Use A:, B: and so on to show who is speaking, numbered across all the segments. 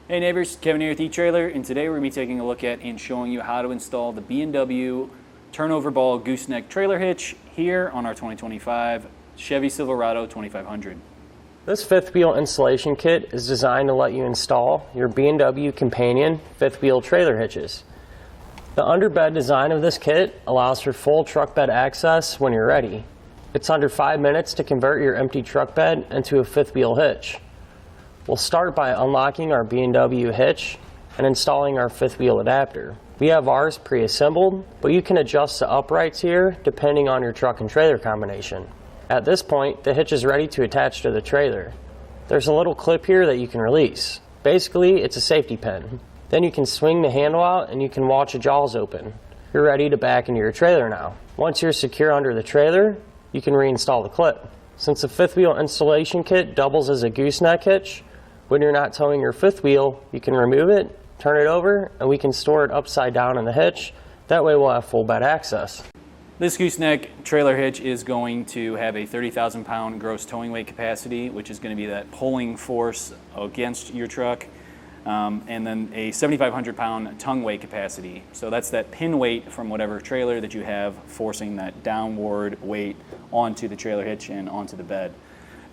A: Hey neighbors, Kevin here with eTrailer, and today we're going to be taking a look at and showing you how to install the B&W turnover ball gooseneck trailer hitch here on our 2025 Chevy Silverado 2500.
B: This fifth wheel installation kit is designed to let you install your B&W companion fifth wheel trailer hitches. The underbed design of this kit allows for full truck bed access when you're ready. It's under 5 minutes to convert your empty truck bed into a fifth wheel hitch. We'll start by unlocking our B&W hitch and installing our fifth wheel adapter. We have ours pre-assembled, but you can adjust the uprights here depending on your truck and trailer combination. At this point, the hitch is ready to attach to the trailer. There's a little clip here that you can release. Basically, it's a safety pin. Then you can swing the handle out and you can watch the jaws open. You're ready to back into your trailer now. Once you're secure under the trailer, you can reinstall the clip. Since the fifth wheel installation kit doubles as a gooseneck hitch, when you're not towing your fifth wheel, you can remove it, turn it over, and we can store it upside down in the hitch. That way we'll have full bed access.
A: This gooseneck trailer hitch is going to have a 30,000 pound gross towing weight capacity, which is going to be that pulling force against your truck, and then a 7,500 pound tongue weight capacity. So that's that pin weight from whatever trailer that you have forcing that downward weight onto the trailer hitch and onto the bed.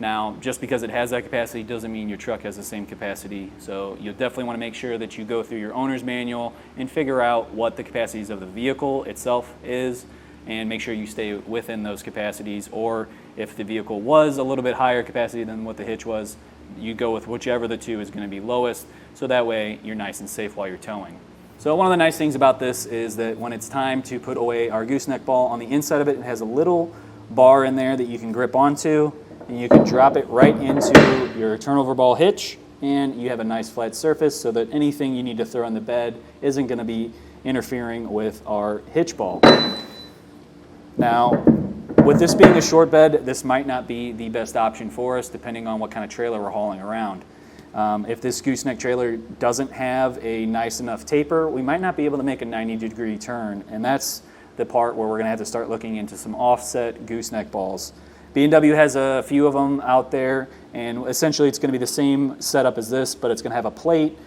A: Now, just because it has that capacity doesn't mean your truck has the same capacity, so you'll definitely want to make sure that you go through your owner's manual and figure out what the capacities of the vehicle itself is, and make sure you stay within those capacities. Or if the vehicle was a little bit higher capacity than what the hitch was, you go with whichever the two is going to be lowest, so that way you're nice and safe while you're towing. So one of the nice things about this is that when it's time to put away our gooseneck ball, on the inside of it, it has a little bar in there that you can grip onto, and you can drop it right into your turnover ball hitch, and you have a nice flat surface so that anything you need to throw on the bed isn't going to be interfering with our hitch ball. Now, with this being a short bed, this might not be the best option for us depending on what kind of trailer we're hauling around. If this gooseneck trailer doesn't have a nice enough taper, we might not be able to make a 90-degree turn, and that's the part where we're going to have to start looking into some offset gooseneck balls. B&W has a few of them out there, and essentially it's going to be the same setup as this, but it's going to have a plate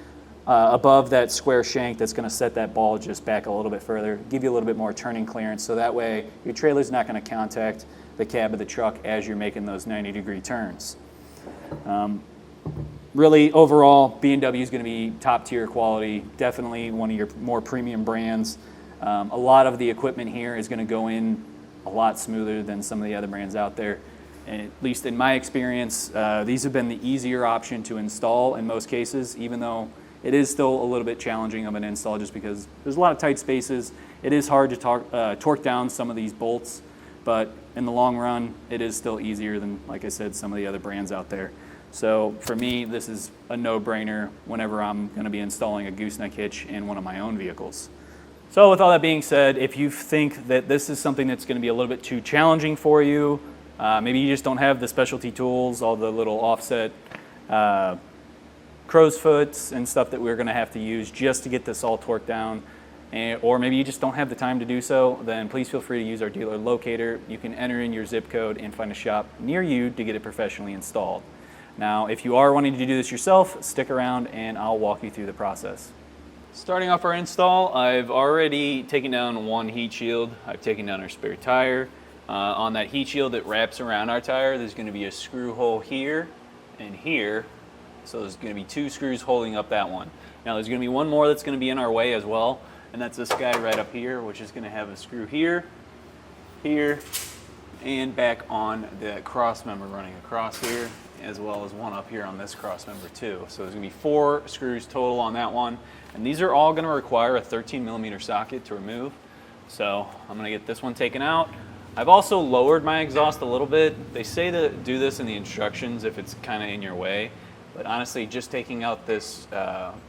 A: above that square shank that's going to set that ball just back a little bit further, give you a little bit more turning clearance, so that way your trailer's not going to contact the cab of the truck as you're making those 90-degree turns. Really, overall, B&W is going to be top-tier quality, definitely one of your more premium brands. A lot of the equipment here is going to go in a lot smoother than some of the other brands out there. And at least in my experience, these have been the easier option to install in most cases, even though it is still a little bit challenging of an install just because there's a lot of tight spaces. It is hard to torque down some of these bolts, but in the long run, it is still easier than, like I said, some of the other brands out there. So for me, this is a no-brainer whenever I'm going to be installing a gooseneck hitch in one of my own vehicles. So with all that being said, if you think that this is something that's going to be a little bit too challenging for you, maybe you just don't have the specialty tools, all the little offset crow's foots and stuff that we're going to have to use just to get this all torqued down, or maybe you just don't have the time to do so, then please feel free to use our dealer locator. You can enter in your zip code and find a shop near you to get it professionally installed. Now, if you are wanting to do this yourself, stick around and I'll walk you through the process. Starting off our install, I've already taken down one heat shield. I've taken down our spare tire. On that heat shield that wraps around our tire, there's going to be a screw hole here and here. So there's going to be two screws holding up that one. Now there's going to be one more that's going to be in our way as well, and that's this guy right up here, which is going to have a screw here, here, and back on the cross member running across here, as well as one up here on this cross member too. So there's going to be 4 screws total on that one, and these are all going to require a 13mm socket to remove. So I'm going to get this one taken out. I've also lowered my exhaust a little bit. They say to do this in the instructions if it's kind of in your way, but honestly just taking out this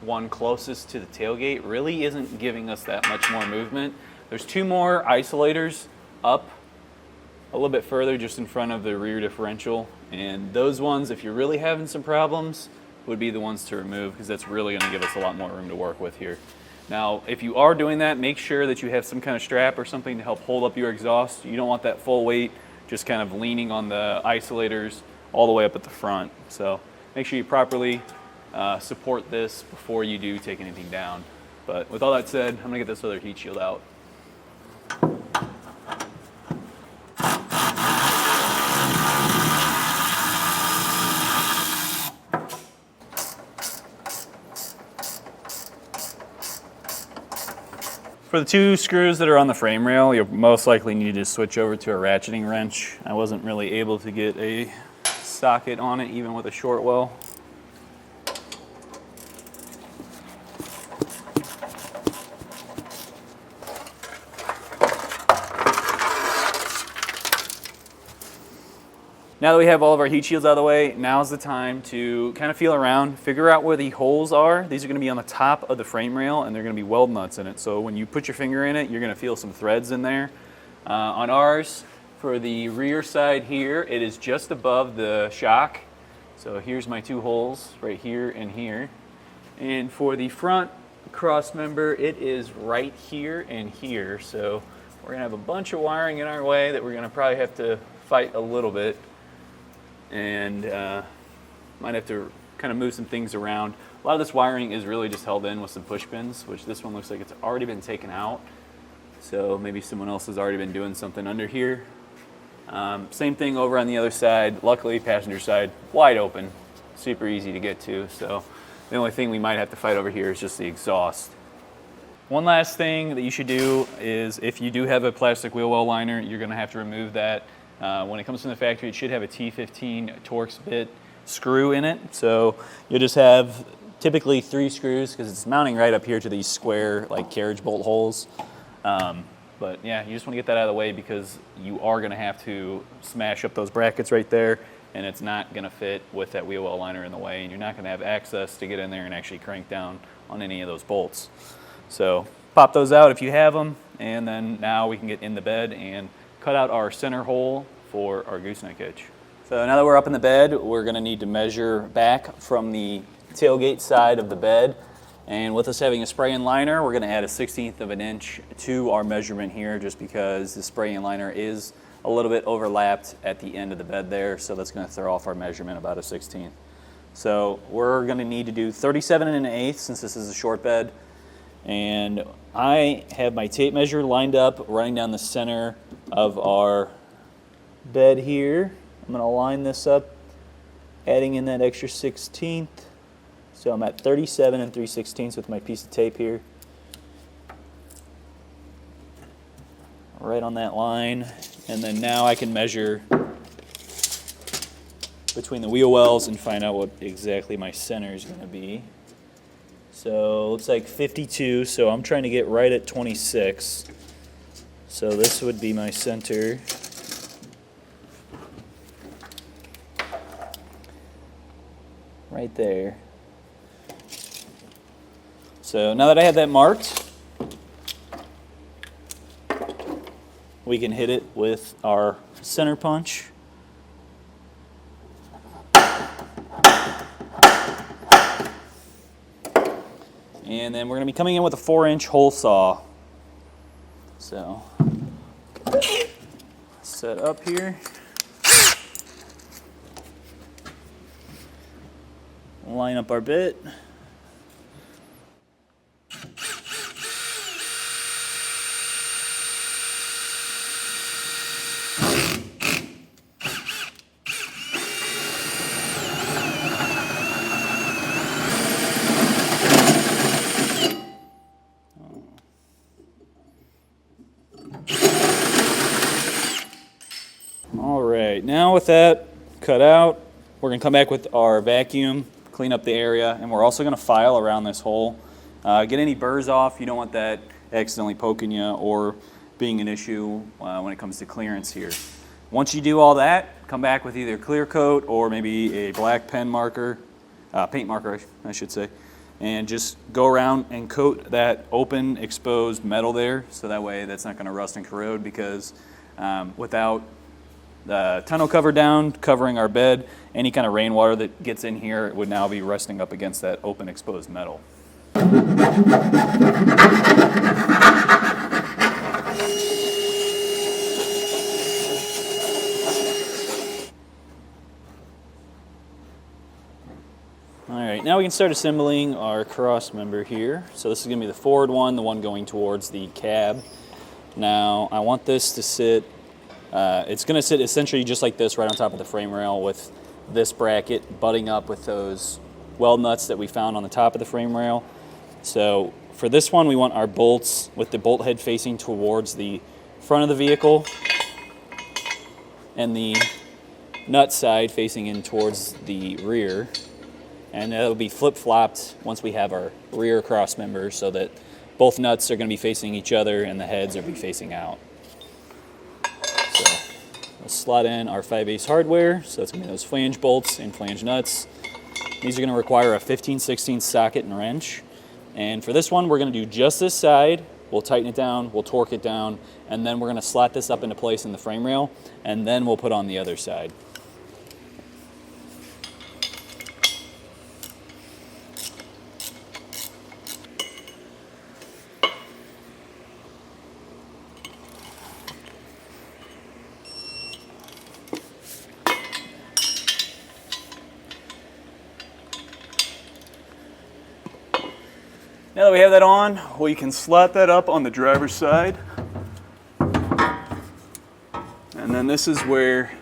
A: one closest to the tailgate really isn't giving us that much more movement. There's 2 more isolators up a little bit further just in front of the rear differential, and those ones, if you're really having some problems, would be the ones to remove, because that's really going to give us a lot more room to work with here. Now, if you are doing that, make sure that you have some kind of strap or something to help hold up your exhaust. You don't want that full weight just kind of leaning on the isolators all the way up at the front. So make sure you properly support this before you do take anything down. But with all that said, I'm gonna get this other heat shield out. For the 2 screws that are on the frame rail, you'll most likely need to switch over to a ratcheting wrench. I wasn't really able to get a socket on it even with a short well. Now that we have all of our heat shields out of the way, now's the time to kind of feel around, figure out where the holes are. These are going to be on the top of the frame rail, and they're going to be weld nuts in it. So when you put your finger in it, you're going to feel some threads in there. On ours, for the rear side here, it is just above the shock. So here's my 2 holes, right here and here. And for the front cross member, it is right here and here. So we're going to have a bunch of wiring in our way that we're going to probably have to fight a little bit. And might have to kind of move some things around. A lot of this wiring is really just held in with some push pins, which this one looks like it's already been taken out. So maybe someone else has already been doing something under here. Same thing over on the other side. Luckily, passenger side, wide open, super easy to get to. So the only thing we might have to fight over here is just the exhaust. One last thing that you should do is if you do have a plastic wheel well liner, you're going to have to remove that. When it comes from the factory, it should have a T15 Torx bit screw in it. So you'll just have typically 3 screws because it's mounting right up here to these square like carriage bolt holes. But yeah, you just want to get that out of the way because you are going to have to smash up those brackets right there, and it's not going to fit with that wheel well liner in the way, and you're not going to have access to get in there and actually crank down on any of those bolts. So pop those out if you have them, and then now we can get in the bed and cut out our center hole for our gooseneck hitch. So now that we're up in the bed, we're going to need to measure back from the tailgate side of the bed. And with us having a spray-in liner, we're going to add a 1/16 of an inch to our measurement here just because the spray-in liner is a little bit overlapped at the end of the bed there, so that's going to throw off our measurement about a 1/16. So we're going to need to do 37 1/8 since this is a short bed. And I have my tape measure lined up, running down the center of our bed here. I'm going to line this up, adding in that extra 1/16. So I'm at 37 3/16 with my piece of tape here. Right on that line. And then now I can measure between the wheel wells and find out what exactly my center is going to be. So it looks like 52, so I'm trying to get right at 26. So this would be my center. Right there. So now that I have that marked, we can hit it with our center punch. And then we're going to be coming in with a 4-inch hole saw. So, set up here. Line up our bit. Now with that cut out, we're going to come back with our vacuum, clean up the area, and we're also going to file around this hole. Get any burrs off. You don't want that accidentally poking you or being an issue when it comes to clearance here. Once you do all that, come back with either clear coat or maybe a black pen marker, paint marker I should say, and just go around and coat that open exposed metal there so that way that's not going to rust and corrode because without the tonneau cover down, covering our bed, any kind of rainwater that gets in here would now be resting up against that open exposed metal. All right, now we can start assembling our cross member here. So this is going to be the forward one, the one going towards the cab. Now I want this to sit, it's going to sit essentially just like this right on top of the frame rail, with this bracket butting up with those weld nuts that we found on the top of the frame rail. So for this one, we want our bolts with the bolt head facing towards the front of the vehicle and the nut side facing in towards the rear. And it'll be flip-flopped once we have our rear cross member, so that both nuts are going to be facing each other and the heads are be facing out. So we'll slot in our 5/8 hardware. So it's going to be those flange bolts and flange nuts. These are going to require a 15/16 socket and wrench. And for this one, we're going to do just this side. We'll tighten it down, we'll torque it down, and then we're going to slot this up into place in the frame rail, and then we'll put on the other side.
C: Now that we have that on, we can slot that up on the driver's side. And then this is where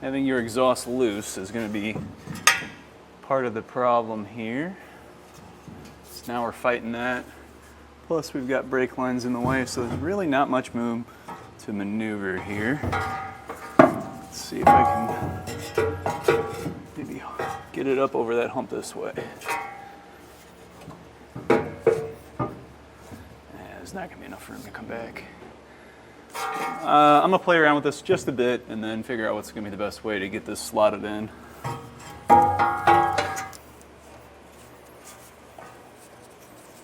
C: having your exhaust loose is going to be part of the problem here. So now we're fighting that. Plus we've got brake lines in the way, so there's really not much room to maneuver here. Let's see if I can maybe get it up over that hump this way. There's not going to be enough room to come back. I'm going to play around with this just a bit and then figure out what's going to be the best way to get this slotted in.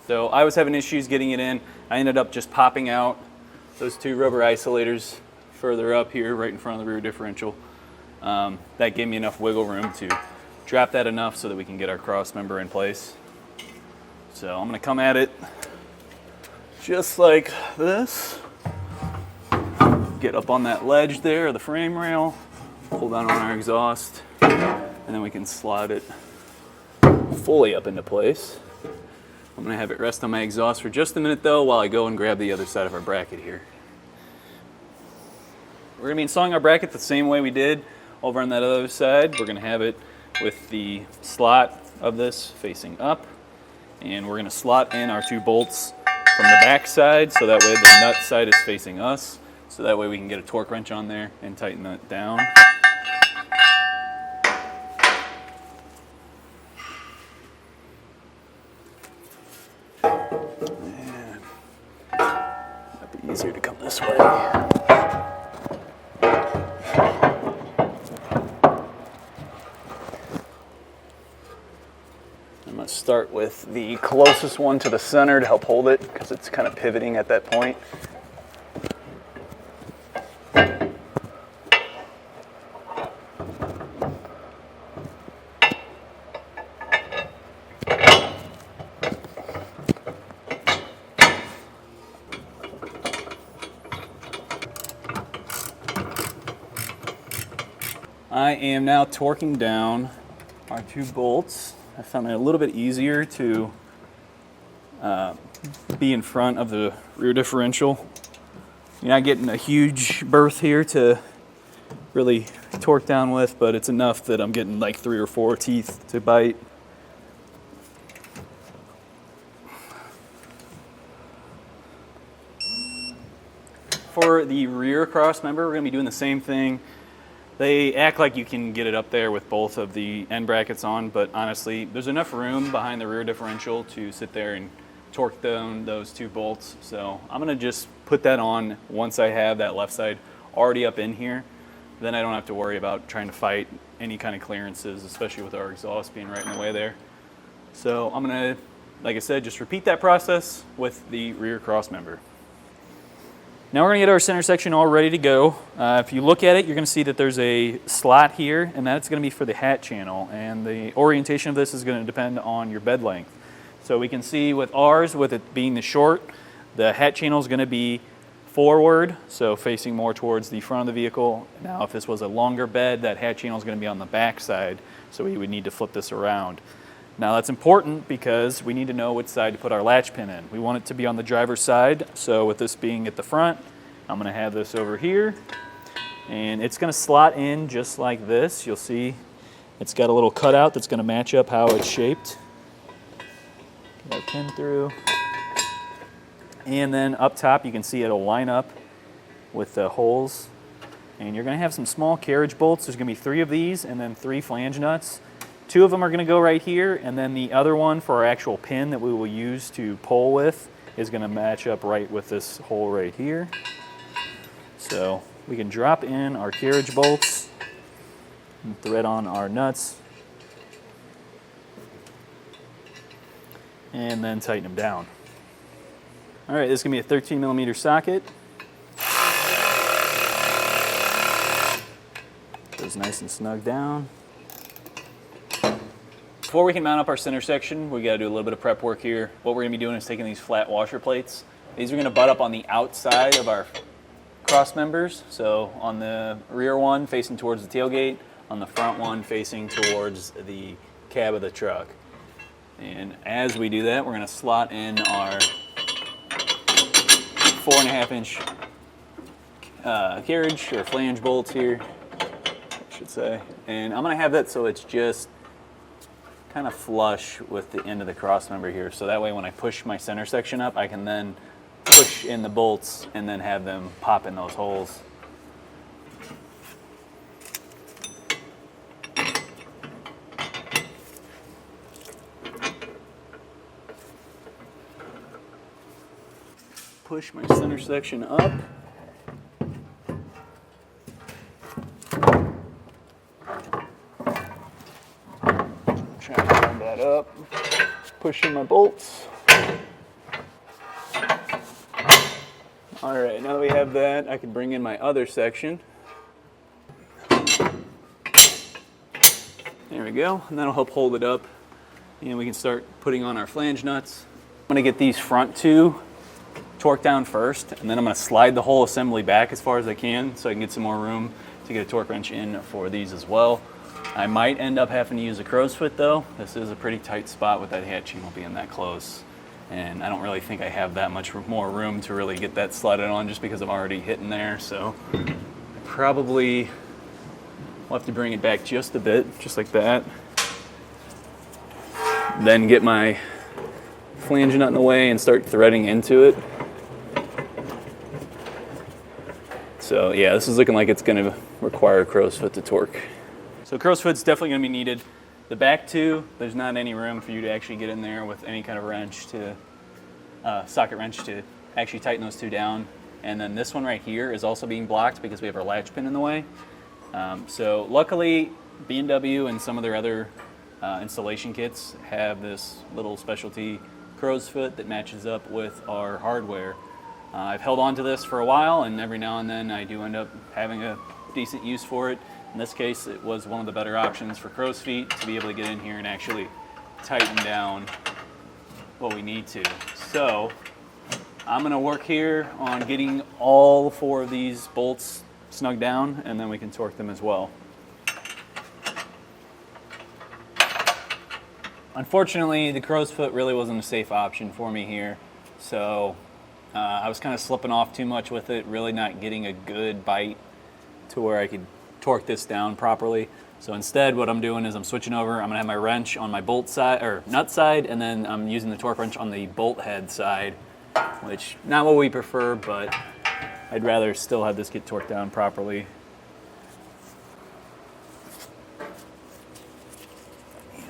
C: So I was having issues getting it in. I ended up just popping out those two rubber isolators further up here right in front of the rear differential. That gave me enough wiggle room to drop that enough so that we can get our cross member in place. So I'm going to come at it just like this. Get up on that ledge there, or the frame rail, pull down on our exhaust, and then we can slide it fully up into place. I'm going to have it rest on my exhaust for just a minute though, while I go and grab the other side of our bracket here. We're going to be installing our bracket the same way we did over on that other side. We're going to have it with the slot of this facing up, and we're going to slot in our two bolts from the back side, so that way the nut side is facing us, so that way we can get a torque wrench on there and tighten that down. And that'd be easier to come this way. I'm going to start with the closest one to the center to help hold it, because it's kind of pivoting at that point. I am now torquing down our two bolts. I found it a little bit easier to be in front of the rear differential. You're not getting a huge berth here to really torque down with, but it's enough that I'm getting like 3 or 4 teeth to bite. For the rear cross member, we're going to be doing the same thing. They act like you can get it up there with both of the end brackets on, but honestly, there's enough room behind the rear differential to sit there and torque down those two bolts. So I'm going to just put that on once I have that left side already up in here. Then I don't have to worry about trying to fight any kind of clearances, especially with our exhaust being right in the way there. So I'm going to, like I said, just repeat that process with the rear cross member. Now we're going to get our center section all ready to go. If you look at it, you're going to see that there's a slot here, and that's going to be for the hat channel. And the orientation of this is going to depend on your bed length. So we can see with ours, with it being the short, the hat channel is going to be forward, so facing more towards the front of the vehicle. Now if this was a longer bed, that hat channel is going to be on the back side, so we would need to flip this around. Now that's important because we need to know which side to put our latch pin in. We want it to be on the driver's side, so with this being at the front, I'm going to have this over here, and it's going to slot in just like this. You'll see it's got a little cutout that's going to match up how it's shaped. Get our pin through. And then up top you can see it'll line up with the holes. And you're going to have some small carriage bolts. There's going to be 3 of these and then 3 flange nuts. 2 of them are going to go right here, and then the other one for our actual pin that we will use to pull with is going to match up right with this hole right here. So we can drop in our carriage bolts and thread on our nuts and then tighten them down. All right, this is going to be a 13mm socket. Goes nice and snug down. Before we can mount up our center section, we got to do a little bit of prep work here. What we're going to be doing is taking these flat washer plates. These are going to butt up on the outside of our cross members. So on the rear one facing towards the tailgate, on the front one facing towards the cab of the truck. And as we do that, we're going to slot in our 4.5-inch carriage or flange bolts here, I should say. And I'm going to have that so it's just kind of flush with the end of the cross member here. So that way when I push my center section up, I can then push in the bolts and then have them pop in those holes. Push my center section up. Try to line that up. Push in my bolts. All right, now that we have that, I can bring in my other section. There we go, and that'll help hold it up. And we can start putting on our flange nuts. I'm gonna get these front 2 torqued down first, and then I'm gonna slide the whole assembly back as far as I can so I can get some more room to get a torque wrench in for these as well. I might end up having to use a crow's foot though. This is a pretty tight spot with that hatching being that close. And I don't really think I have that much more room to really get that slotted on just because I'm already hitting there. So I probably will have to bring it back just a bit, just like that. Then get my flange nut in the way and start threading into it. So yeah, this is looking like it's gonna require a crow's foot to torque. So crow's foot's definitely gonna be needed. The back 2, there's not any room for you to actually get in there with any kind of wrench to, socket wrench to actually tighten those 2 down. And then this one right here is also being blocked because we have our latch pin in the way. So luckily, B&W and some of their other installation kits have this little specialty crow's foot that matches up with our hardware. I've held on to this for a while, and every now and then I do end up having a decent use for it. In this case, it was one of the better options for crow's feet to be able to get in here and actually tighten down what we need to. So I'm gonna work here on getting all 4 of these bolts snug down, and then we can torque them as well. Unfortunately, the crow's foot really wasn't a safe option for me here. So I was kind of slipping off too much with it, really not getting a good bite to where I could torque this down properly. So instead what I'm doing is I'm switching over. I'm gonna have my wrench on my bolt side or nut side, and then I'm using the torque wrench on the bolt head side, which not what we prefer, but I'd rather still have this get torqued down properly.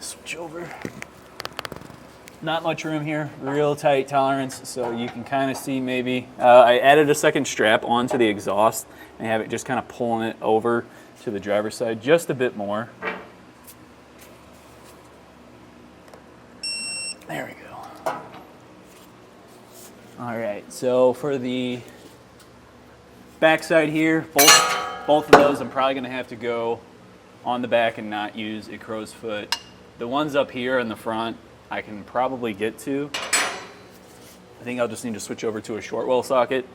C: Switch over. Not much room here, real tight tolerance, so you can kind of see maybe. I added a second strap onto the exhaust and have it just kind of pulling it over to the driver's side just a bit more. There we go. All right, so for the back side here, both of those I'm probably gonna have to go on the back and not use a crow's foot. The ones up here in the front, I can probably get to. I think I'll just need to switch over to a short well socket.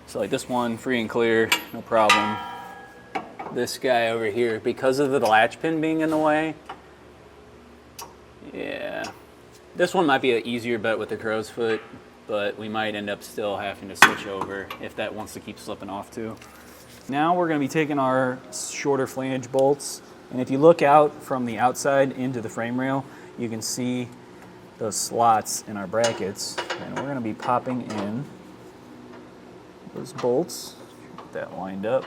C: So like this one, free and clear, no problem. This guy over here, because of the latch pin being in the way,
A: This one might be an easier bet with the crow's foot, but we might end up still having to switch over if that wants to keep slipping off too. Now we're going to be taking our shorter flange bolts, and if you look out from the outside into the frame rail, you can see those slots in our brackets, and we're going to be popping in those bolts, get that lined up,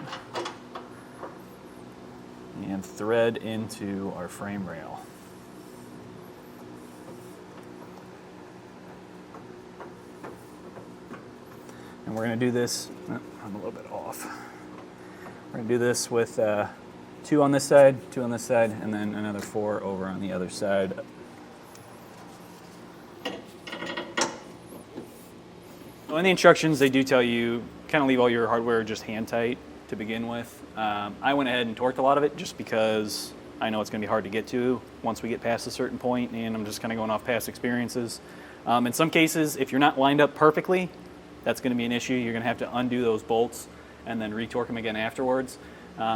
A: and thread into our frame rail. And we're going to do this, I'm a little bit off. We're going to do this with 2 on this side, 2 on this side, and then another 4 over on the other side. In the instructions, they do tell you kind of leave all your hardware just hand tight to begin with. I went ahead and torqued a lot of it just because I know it's going to be hard to get to once we get past a certain point, and I'm just kind of going off past experiences. In some cases, if you're not lined up perfectly, that's going to be an issue. You're going to have to undo those bolts and then retorque them again afterwards.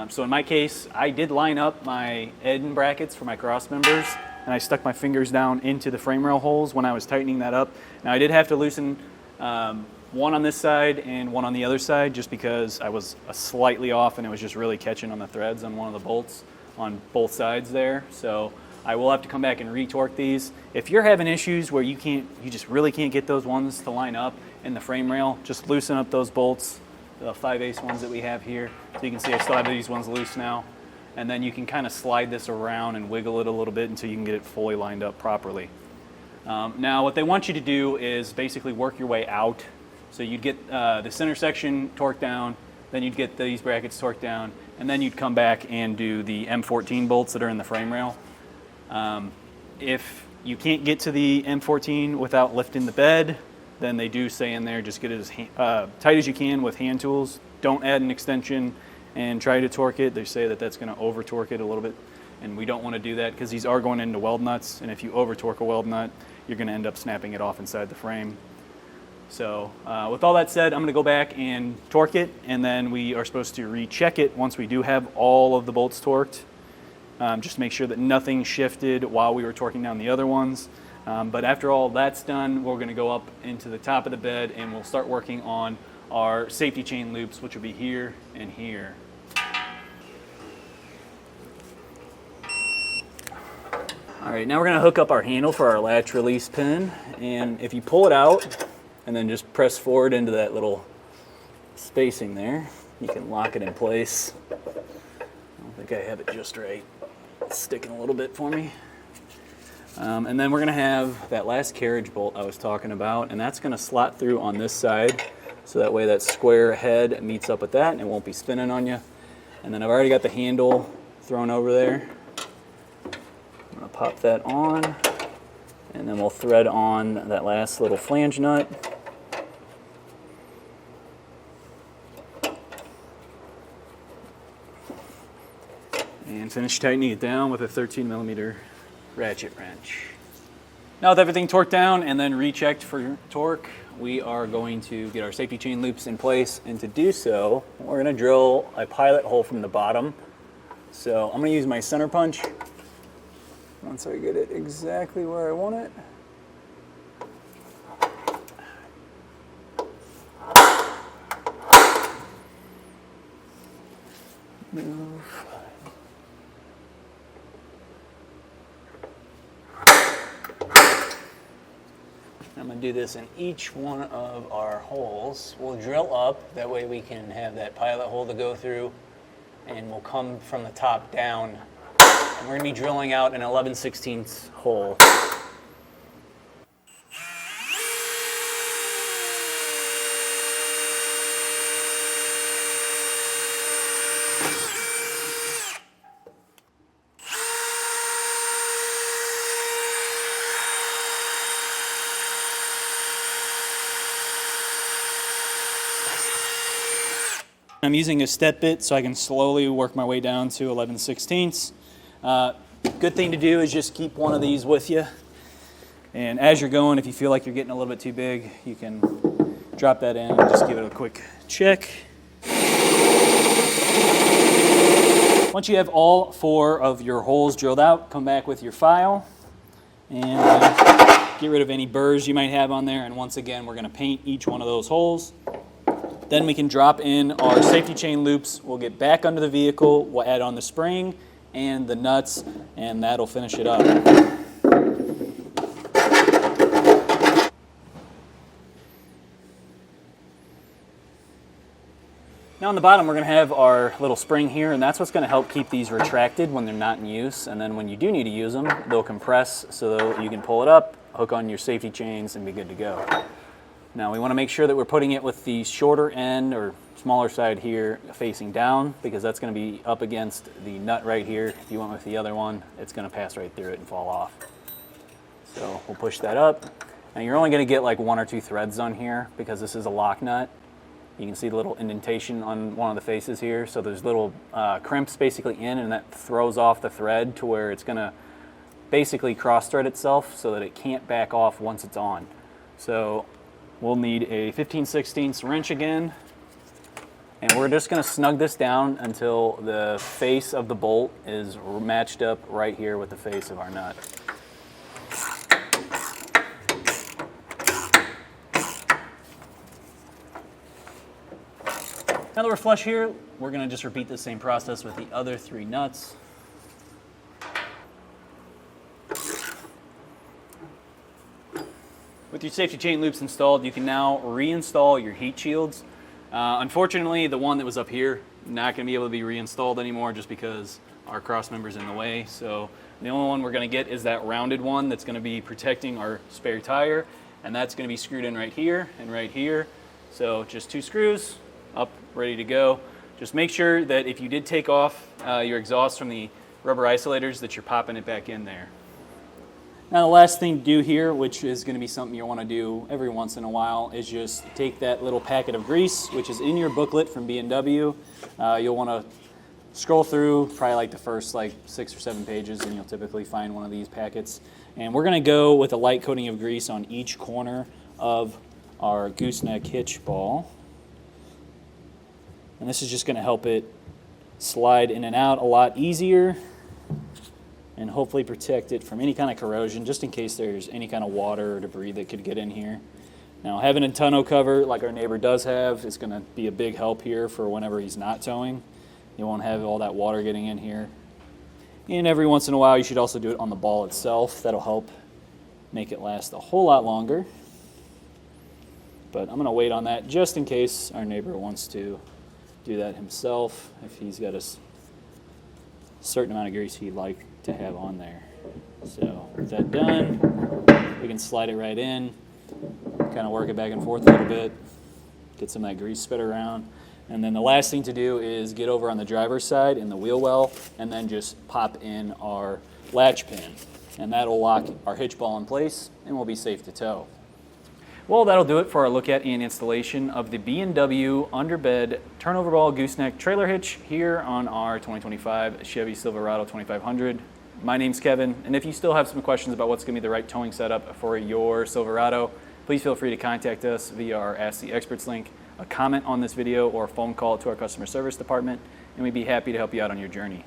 A: So in my case, I did line up my end brackets for my cross members, and I stuck my fingers down into the frame rail holes when I was tightening that up. Now I did have to loosen one on this side and one on the other side just because I was slightly off and it was just really catching on the threads on one of the bolts on both sides there. So I will have to come back and retorque these. If you're having issues where you just really can't get those ones to line up in the frame rail, just loosen up those bolts, the 5/8 ones that we have here. So you can see I still have these ones loose now. And then you can kind of slide this around and wiggle it a little bit until you can get it fully lined up properly. Now what they want you to do is basically work your way out. So you'd get the center section torqued down, then you'd get these brackets torqued down, and then you'd come back and do the M14 bolts that are in the frame rail. If you can't get to the M14 without lifting the bed, then they do say in there, just get it as tight as you can with hand tools. Don't add an extension and try to torque it. They say that that's going to over torque it a little bit, and we don't want to do that because these are going into weld nuts, and if you over torque a weld nut, you're going to end up snapping it off inside the frame. So with all that said, I'm going to go back and torque it, and then we are supposed to recheck it once we do have all of the bolts torqued, just to make sure that nothing shifted while we were torquing down the other ones. But after all that's done, we're going to go up into the top of the bed and we'll start working on our safety chain loops, which will be here and here. All right, now we're going to hook up our handle for our latch release pin, and if you pull it out and then just press forward into that little spacing there, you can lock it in place. I don't think I have it just right. It's sticking a little bit for me. And then we're going to have that last carriage bolt I was talking about, and that's going to slot through on this side, so that way that square head meets up with that and it won't be spinning on you. And then I've already got the handle thrown over there. I'm going to pop that on, and then we'll thread on that last little flange nut. And finish tightening it down with a 13mm ratchet wrench. Now with everything torqued down and then rechecked for torque, we are going to get our safety chain loops in place, and to do so, we're going to drill a pilot hole from the bottom. So I'm going to use my center punch once I get it exactly where I want it. Move. I'm going to do this in each one of our holes. We'll drill up, that way we can have that pilot hole to go through, and we'll come from the top down. And we're going to be drilling out an 11/16 hole. I'm using a step bit so I can slowly work my way down to 11/16. Good thing to do is just keep one of these with you. And as you're going, if you feel like you're getting a little bit too big, you can drop that in and just give it a quick check. Once you have all 4 of your holes drilled out, come back with your file and get rid of any burrs you might have on there, and once again, we're going to paint each one of those holes. Then we can drop in our safety chain loops. We'll get back under the vehicle, we'll add on the spring and the nuts, and that'll finish it up. Now on the bottom, we're going to have our little spring here, and that's what's going to help keep these retracted when they're not in use. And then when you do need to use them, they'll compress so you can pull it up, hook on your safety chains, and be good to go. Now we want to make sure that we're putting it with the shorter end or smaller side here facing down, because that's going to be up against the nut right here. If you went with the other one, it's going to pass right through it and fall off. So we'll push that up. Now you're only going to get like 1 or 2 threads on here because this is a lock nut. You can see the little indentation on one of the faces here. So there's little crimps basically in, and that throws off the thread to where it's going to basically cross thread itself so that it can't back off once it's on. So we'll need a 15/16 wrench again, and we're just going to snug this down until the face of the bolt is matched up right here with the face of our nut. Now that we're flush here, we're going to just repeat the same process with the other 3 nuts. With your safety chain loops installed, you can now reinstall your heat shields. Unfortunately, the one that was up here, not going to be able to be reinstalled anymore just because our cross member's in the way. So the only one we're going to get is that rounded one that's going to be protecting our spare tire, and that's going to be screwed in right here and right here. So just 2 screws, up, ready to go. Just make sure that if you did take off your exhaust from the rubber isolators, that you're popping it back in there. Now the last thing to do here, which is going to be something you'll want to do every once in a while, is just take that little packet of grease, which is in your booklet from B&W. You'll want to scroll through probably like the first 6 or 7 pages, and you'll typically find one of these packets. And we're going to go with a light coating of grease on each corner of our gooseneck hitch ball. And this is just going to help it slide in and out a lot easier, and hopefully protect it from any kind of corrosion, just in case there's any kind of water or debris that could get in here. Now having a tonneau cover like our neighbor does have is going to be a big help here for whenever he's not towing. You won't have all that water getting in here. And every once in a while you should also do it on the ball itself. That'll help make it last a whole lot longer. But I'm going to wait on that just in case our neighbor wants to do that himself, if he's got a certain amount of grease he'd like to have on there. So with that done, we can slide it right in, kind of work it back and forth a little bit, get some of that grease spread around. And then the last thing to do is get over on the driver's side in the wheel well, and then just pop in our latch pin. And that'll lock our hitch ball in place, and we'll be safe to tow. Well, that'll do it for our look at and installation of the B&W Underbed turnover ball gooseneck trailer hitch here on our 2025 Chevy Silverado 2500. My name's Kevin, and if you still have some questions about what's going to be the right towing setup for your Silverado, please feel free to contact us via our Ask the Experts link, a comment on this video, or a phone call to our customer service department, and we'd be happy to help you out on your journey.